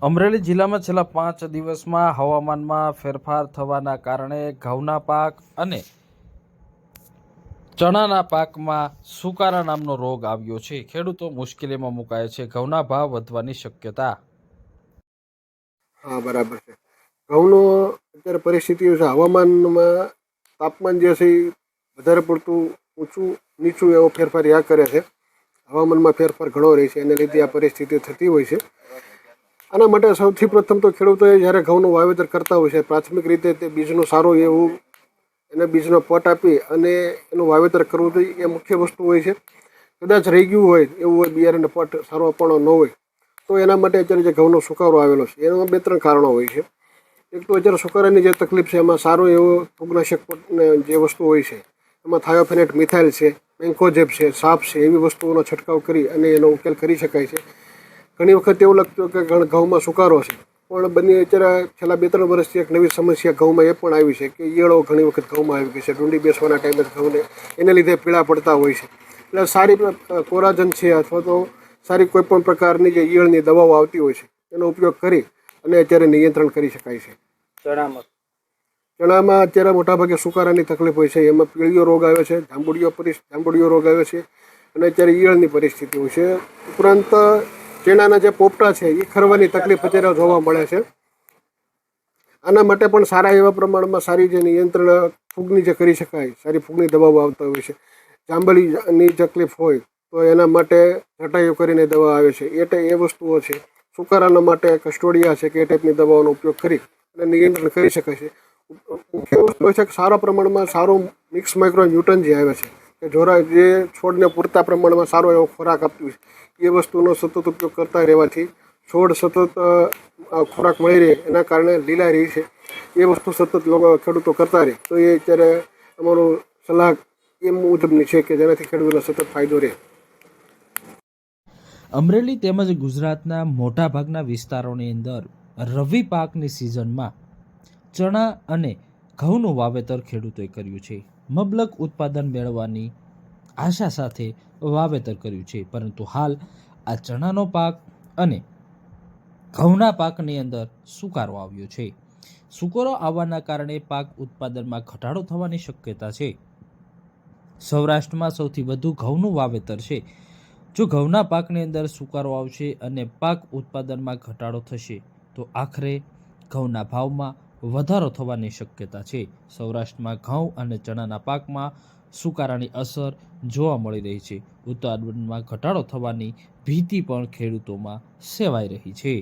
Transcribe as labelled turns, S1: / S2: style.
S1: અમરેલી જિલ્લામાં છેલ્લા 5 દિવસમાં હવામાનમાં ફેરફાર થવાના કારણે ઘઉંના પાક અને ચણાના પાકમાં સુકારા નામનો રોગ આવ્યો છે. ખેડૂતો મુશ્કેલીમાં મુકાયા છે. ઘઉંના ભાવ વધવાની શક્યતા.
S2: હા, બરાબર છે. ઘઉંનો અત્યારે પરિસ્થિતિ છે, હવામાનમાં તાપમાન જે છે એ વધારે પડતું ઊંચું નીચું એવો ફેરફાર યા કરે છે. હવામાનમાં ફેરફાર ઘણો રહે છે, એને લીધે આ પરિસ્થિતિ થતી હોય છે. આના માટે સૌથી પ્રથમ તો ખેડૂતોએ જ્યારે ઘઉંનું વાવેતર કરતા હોય છે, પ્રાથમિક રીતે તે બીજનું સારું એવું એને બીજનો પટ આપી અને એનું વાવેતર કરવું જોઈએ, એ મુખ્ય વસ્તુ હોય છે. કદાચ રહી ગયું હોય એવું હોય, બિયારણનો પટ સારો પણ ન હોય, તો એના માટે અત્યારે જે ઘઉંનો સુકારો આવેલો છે એમાં 2-3 કારણો હોય છે. એક તો અત્યારે સુકારાની જે તકલીફ છે એમાં સારો એવો ફૂગનાશક જે વસ્તુ હોય છે એમાં થાયોફેનેટ મિથાઇલ છે, મેન્કોજેબ છે, સાપ છે, એવી વસ્તુઓનો છંટકાવ કરી અને એનો ઉકેલ કરી શકાય છે. ઘણી વખત એવું લાગતું કે ઘઉંમાં સુકારો છે, પણ બંને અત્યારે છેલ્લા 2-3 વર્ષથી એક નવી સમસ્યા ઘઉંમાં એ પણ આવી છે કે ઈયળો ઘણી વખત ઘઉંમાં આવી ગઈ છે. ડુંડી બેસવાના ટાઈમે ઘઉંને એને લીધે પીળા પડતા હોય છે. એટલે સારી કોરાજન છે અથવા તો સારી કોઈ પણ પ્રકારની જે ઈયળની દવાઓ આવતી હોય છે એનો ઉપયોગ કરી અને અત્યારે નિયંત્રણ કરી શકાય છે. ચણામાં અત્યારે મોટાભાગે સુકારાની તકલીફ હોય છે, એમાં પીળીઓ રોગ આવે છે, જાંબુડિયો રોગ આવે છે અને અત્યારે ઈયળની પરિસ્થિતિ હોય છે. ઉપરાંત ચણાના જે પોપટા છે એ ખરવાની તકલીફ અત્યારે જોવા મળે છે. આના માટે પણ સારા એવા પ્રમાણમાં સારી જે નિયંત્રણ ફૂગની જે કરી શકાય, સારી ફૂગની દવાઓ આવતા હોય છે. જાંબલીની તકલીફ હોય તો એના માટે છટાઈઓ કરીને દવા આવે છે, એ વસ્તુઓ છે. સુકારાના માટે કસ્ટોડિયા છે કે એ ટાઈપની દવાઓનો ઉપયોગ કરી અને નિયંત્રણ કરી શકાય છે. મુખ્ય વસ્તુ હોય છે કે સારા પ્રમાણમાં સારું મિક્સ માઇક્રો ન્યૂટન જે આવે છે કે જે છોડને પૂરતા પ્રમાણમાં સારો એવો ખોરાક આપ્યું છે, એ વસ્તુનો સતત ઉપયોગ કરતા રહેવાથી છોડ સતત ખોરાક મળી રહે, એના કારણે લીલા રહી છે. એ વસ્તુ સતત ખેડૂતો કરતા રહે તો એ અત્યારે અમારું સલાહ એ મુજબની છે કે જેનાથી ખેડૂતોને સતત ફાયદો રહે.
S1: અમરેલી તેમજ ગુજરાતના મોટાભાગના વિસ્તારોની અંદર રવિ પાકની સિઝનમાં ચણા અને ઘઉંનું વાવેતર ખેડૂતોએ કર્યું છે. મબલક ઉત્પાદન મેળવવાની આશા સાથે વાવેતર કર્યું છે, પરંતુ હાલ આ ચણાનો પાક અને ઘઉંના પાકની અંદર સુકારો આવ્યો છે. સુકારો આવવાના કારણે પાક ઉત્પાદનમાં ઘટાડો થવાની શક્યતા છે. સૌરાષ્ટ્રમાં સૌથી વધુ ઘઉંનું વાવેતર છે. જો ઘઉંના પાકની અંદર સુકારો આવશે અને પાક ઉત્પાદનમાં ઘટાડો થશે તો આખરે ઘઉંના ભાવમાં વધારો થવાની શક્યતા છે. સૌરાષ્ટ્રમાં ઘઉં અને ચણાના પાકમાં સુકારાની અસર જોવા મળી રહી છે. ઉત્પાદનમાં ઘટાડો થવાની ભીતિ પણ ખેડૂતોમાં સેવાઈ રહી છે.